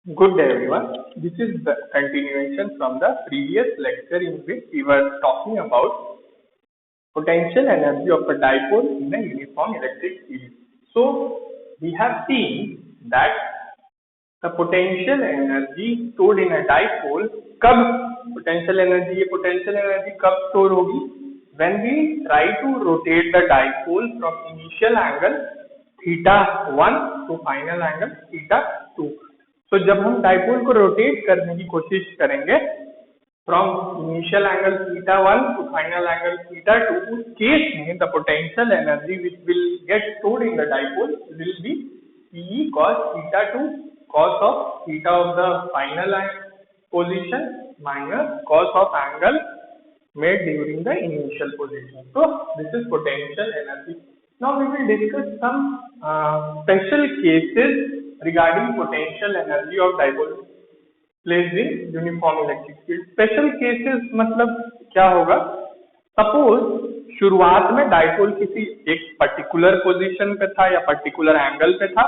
Good day, everyone. This is the continuation from the previous lecture in which we were talking about potential energy of a dipole in a uniform electric field. So, we have seen that the potential energy stored in a dipole, कब potential energy कब store होगी? When we try to rotate the dipole from initial angle theta 1 to final angle theta 2. तो जब हम dipole को rotate करने की कोशिश करेंगे from initial angle theta 1 to final angle theta 2, उस केस में the potential energy which will get stored in the dipole will be Pe cos theta 2 cos of theta of the final position minus cos of angle made during the initial position. So this is potential energy. Now we will discuss some special cases regarding potential energy of dipole placed in uniform electric field. Special cases मतलब क्या होगा? Suppose शुरुआत में dipole किसी एक particular position पे था या पर्टिकुलर एंगल पे था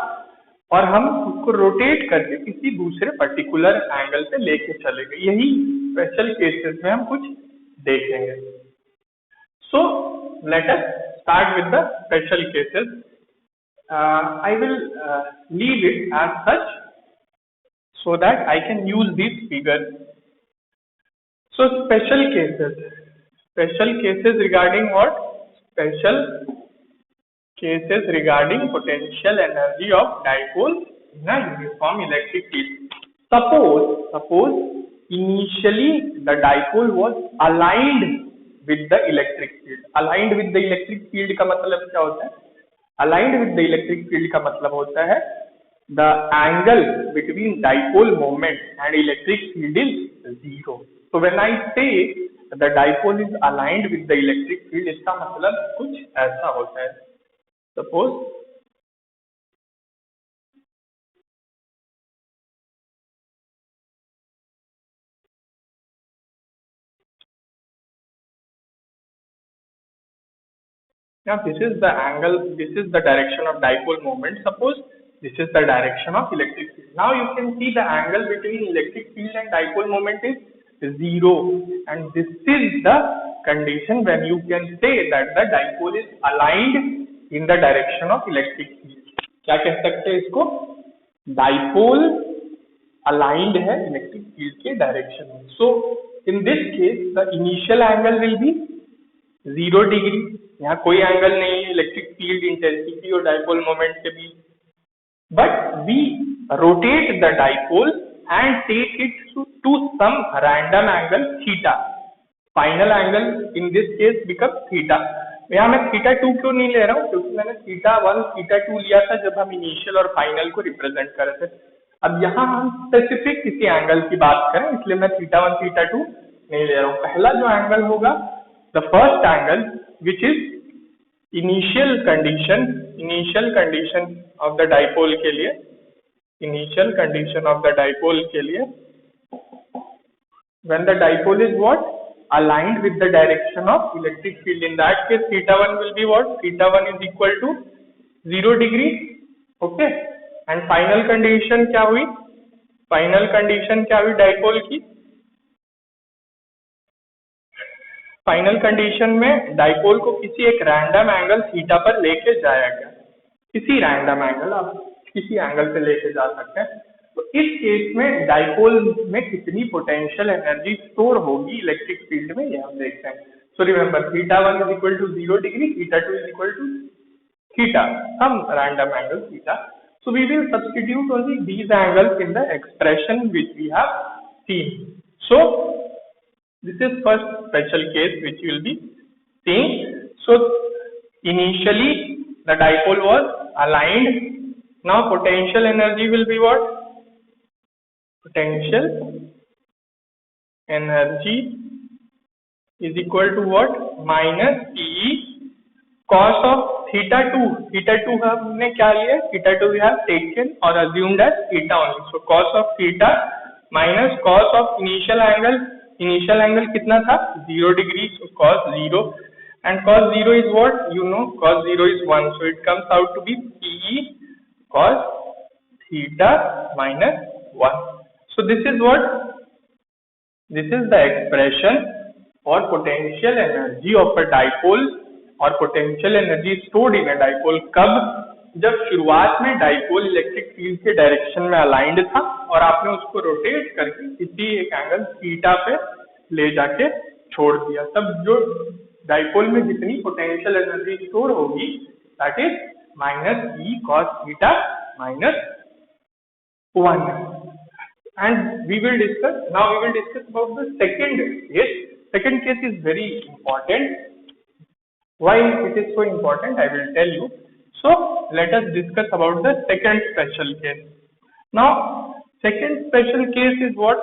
और हम उसको रोटेट करके किसी दूसरे पर्टिकुलर एंगल पे लेके चले गए. यही स्पेशल केसेस में हम कुछ देखेंगे. So let us start with the special cases. I will leave it as such so that I can use this figure. So special cases regarding what? Special cases regarding potential energy of dipole in a uniform electric field. Suppose initially the dipole was aligned with the electric field. Aligned with the electric field का मतलब क्या होता है? Aligned with the electric field का मतलब होता है the angle between dipole moment and electric field is zero. So when I say the dipole is aligned with the electric field, इसका मतलब कुछ ऐसा होता है. Suppose now this is the angle, this is the direction of dipole moment. Suppose this is the direction of electric field. Now you can see the angle between electric field and dipole moment is zero, and this is the condition when you can say that the dipole is aligned in the direction of electric field. क्या कह सकते हैं इसको? Dipole aligned है electric field के direction में. So in this case the initial angle will be 0 degree. यहाँ कोई एंगल नहीं है इलेक्ट्रिक फील्ड इंटेंसिटी और डाइपोल मोमेंट के बीच. But we rotate the dipole and take it to some random angle theta. Final angle in this case becomes theta. यहाँ मैं theta 2 क्यों नहीं ले रहा हूँ? क्योंकि मैंने theta 1 theta 2 लिया था जब हम इनिशियल और फाइनल को रिप्रेजेंट कर रहे थे. अब यहाँ हम स्पेसिफिक किसी एंगल की बात करें, इसलिए मैं theta 1 theta 2 नहीं ले रहा हूँ. पहला जो एंगल होगा the first angle which is initial condition of the dipole के लिए, initial condition of the dipole के लिए, when the dipole is what? Aligned with the direction of electric field. In that case theta 1 will be what? Theta 1 is equal to 0 degree. Okay, and final condition क्या हुई? Final condition क्या हुई dipole की? Final condition में dipole को किसी एक random angle theta पर लेके जाया गया. किसी रैंडम एंगल, आप किसी एंगल पे लेके जा सकते हैं. तो इस केस में डाइपोल में कितनी पोटेंशियल एनर्जी स्टोर होगी इलेक्ट्रिक फील्ड में, ये हम देखते हैं. So remember theta 1 is equal to 0 degree, theta 2 is equal to theta, some random angle theta. So we will substitute only these angles in the expression which we have seen. So this is first special case which you will be seeing. So initially the dipole was aligned. Now potential energy will be what? Potential energy is equal to what? Minus Pe cos of theta 2. Theta 2 हमने क्या लिया? Theta 2 we have taken or assumed as theta only. So cos of theta minus cos of initial angle. Initial angle कितना था? 0 degree. So cos 0, and cos 0 is what? You know, cos 0 is 1. So it comes out to be Pe cos theta minus 1. So this is what? This is the expression for potential energy of a dipole और potential energy stored in a dipole कब? जब शुरुआत में dipole electric field के direction में aligned था और आपने उसको रोटेट करके किसी एक एंगल थीटा पे ले जाके छोड़ दिया, तब जो डाइपोल में जितनी पोटेंशियल एनर्जी स्टोर होगी that is minus E cos theta minus 1. And we will discuss about the second case. Second case is very important. Why it is so important, I will tell you. So let us discuss about the second special case. Now second special case is what?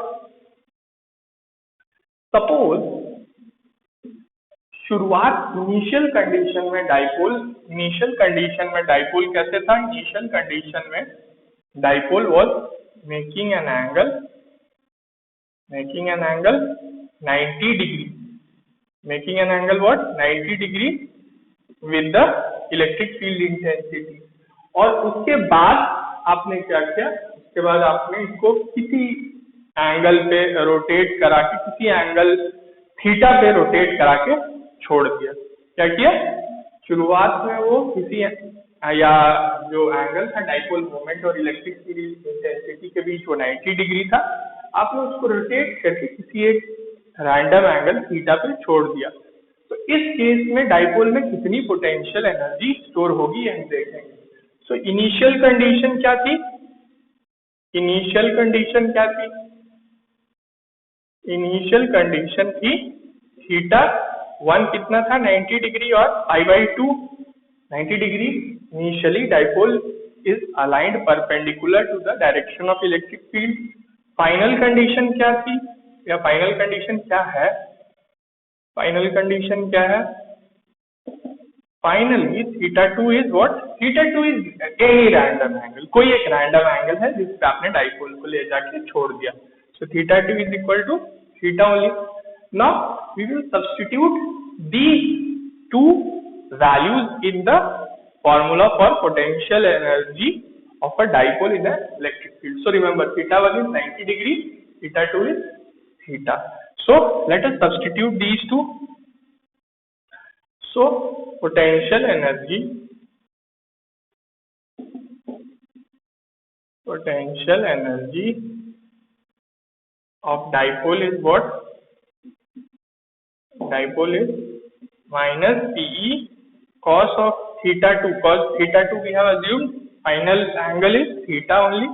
Suppose शुरुआत initial condition में dipole कैसे था? Initial condition में dipole was making an angle 90 degree, making an angle what? 90 degree with the electric field intensity. और उसके बाद आपने क्या किया? उसके बाद आपने इसको किसी एंगल पे रोटेट करा के, किसी एंगल थीटा पे रोटेट करा के छोड़ दिया. क्या किया? शुरुआत में वो किसी या जो एंगल था डाइपोल मोमेंट और इलेक्ट्रिक फील्ड इंटेंसिटी के बीच वो 90 डिग्री था, आपने उसको रोटेट करके किसी एक रैंडम एंगल थीटा पे छोड़ दिया. तो इस केस में डाइपोल में कितनी पोटेंशियल एनर्जी स्टोर होगी हम देखेंगे. सो इनिशियल कंडीशन क्या थी? इनिशियल कंडीशन थी थीटा 1 कितना था? 90 डिग्री और π/2 90 degree. Initially dipole is aligned perpendicular to the direction of electric field. Final condition क्या थी या final condition क्या है? Finally theta 2 is what? Theta 2 is any random angle. कोई एक random angle है जिस पे आपने डाइपोल को ले जाके छोड़ दिया. So theta 2 is equal to theta only. Now we will substitute these two values in the formula for potential energy of a dipole in an electric field. So remember, theta 1 is 90 degree, theta 2 is theta. So let us substitute these two. So potential energy of dipole is what? Dipole is minus PE cos of theta 2. Cos theta 2 we have assumed final angle is theta only,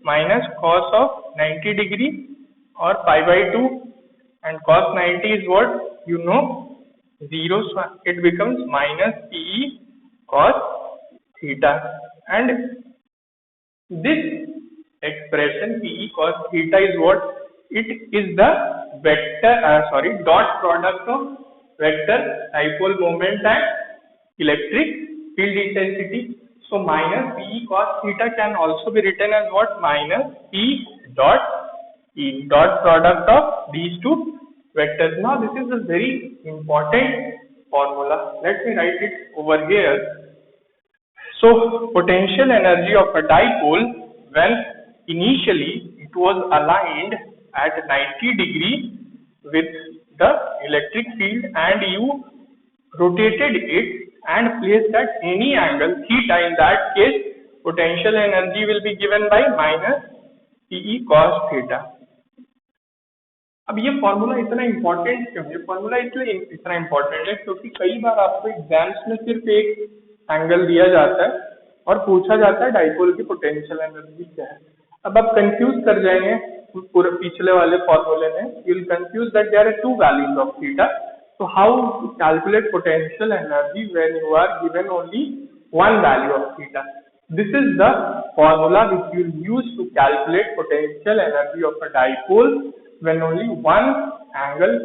minus cos of 90 degree or π/2, and cos 90 is what? You know, 0, so it becomes minus PE cos theta. And this expression PE cos theta is what? It is the dot product of vector dipole moment and electric field intensity. So minus PE cos theta can also be written as what? Minus P dot E, dot product of these two vectors. Now this is a very important formula. Let me write it over here. So potential energy of a dipole when initially it was aligned at 90 degree with the electric field and you rotated it and placed at any angle theta, in that case potential energy will be given by minus PE cos theta. अब ये formula इतना important क्यों है? Formula इसलिए इतना important है क्योंकि कई बार आपको एग्जाम्स में सिर्फ एक एंगल दिया जाता है और पूछा जाता है डाइपोल की पोटेंशियल एनर्जी क्या है. अब आप कंफ्यूज कर जाएंगे पूरे पिछले वाले फॉर्मूले में. You will confuse that there are two values of theta. So how to calculate potential energy when you are given only one value of theta? This is the formula which you use to calculate potential energy of a dipole when only one angle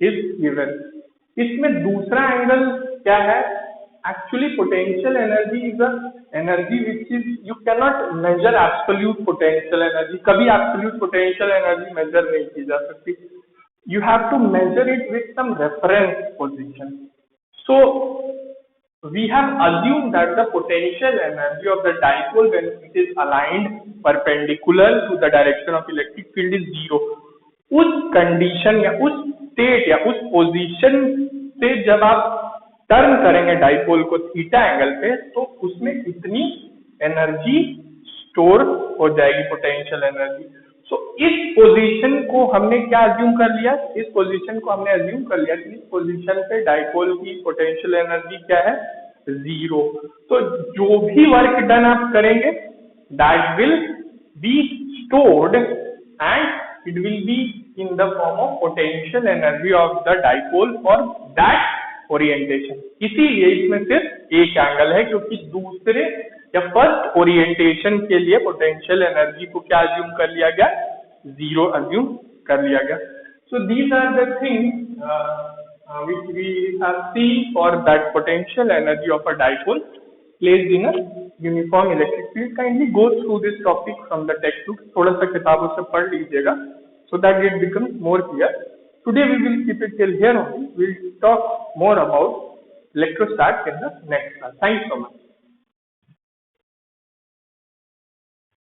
is given. इसमें दूसरा angle क्या है? Actually potential energy is a energy which is, you cannot measure absolute potential energy. कभी absolute potential energy measure नहीं की जा सकती. You have to measure it with some reference position. So we have assumed that the potential energy of the dipole when it is aligned perpendicular to the direction of electric field is zero. उस condition या उस state या उस position से जब आप turn करेंगे dipole को थीटा एंगल पे, तो उसमें इतनी एनर्जी स्टोर हो जाएगी, पोटेंशियल एनर्जी. सो इस पोजीशन को हमने क्या अज्यूम कर लिया, इस पोजीशन को हमने अज्यूम कर लिया कि इस पोजीशन पे डाइपोल की पोटेंशियल एनर्जी क्या है, जीरो. तो जो भी वर्क डन आप करेंगे that will be stored and it will be in the form of potential energy of the dipole for that orientation. इसीलिए इसमें सिर्फ एक एंगल है, क्योंकि दूसरे या फर्स्ट ओरिएंटेशन के लिए पोटेंशियल एनर्जी को क्या अज्यूम कर लिया गया, जीरो अज्यूम कर लिया गया. So these are the things which we have seen for that potential energy of a dipole placed in a uniform electric field. Kindly go through this topic from the textbook. थोड़ा सा किताबों से पढ़ लीजिएगा so that it becomes more clear. Today we will keep it till here only. We will talk more about electrostats in the next class. Thanks so much.